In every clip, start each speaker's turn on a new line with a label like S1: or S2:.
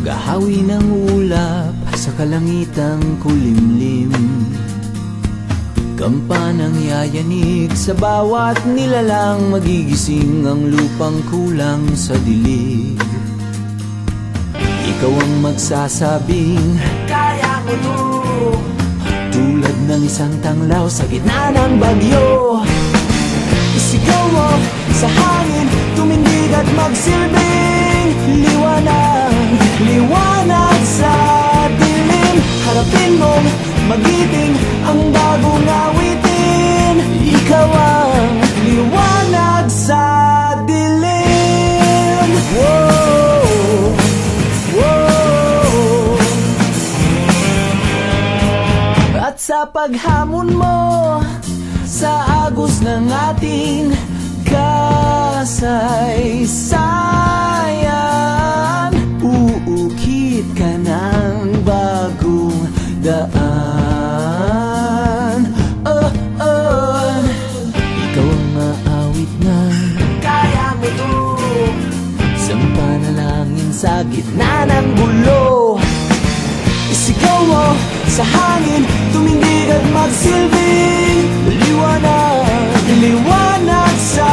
S1: pag-ahawi ng ulap sa kalangitang kulimlim. Kampanang yayanig sa bawat nilalang, magigising ang lupang kulang sa dilig. Ikaw ang magsasabing kaya mo to, tulad ng isang tanglaw sa gitna ng bagyo. Isigaw mo sa hangin, tumindig at magsilbing liwanag, liwanag sa dilim. Harapin mong magiting ang bagong awitin. Ikaw ang liwanag sa dilim. Whoa, whoa. At sa paghamon mo sa agos ng ating kasaysayan, uukit ka ng bagong daan. Ikaw ang aawit na kaya mo to, isang panalangin sa gitna ng gulo. Isigaw mo sa hangin, tumindig at magsilbing liwanag, liwanag sa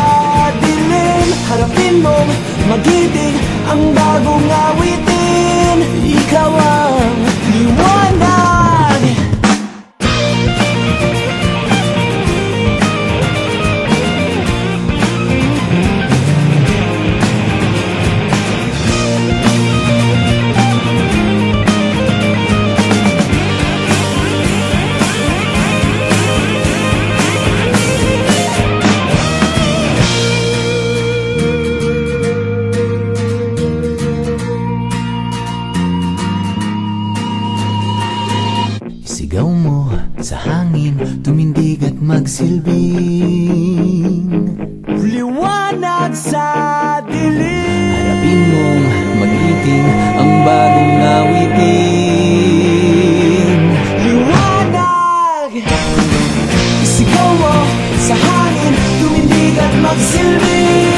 S1: dilim. Harapin mong magiting ang bagong awitin. Ikaw ang liwanag. Sigaw mo sa hangin, tumindig at magsilbing liwanag sa dilim. Harapin mong magiting ang bagong awitin. Liwanag! Sigaw mo sa hangin, tumindig at magsilbing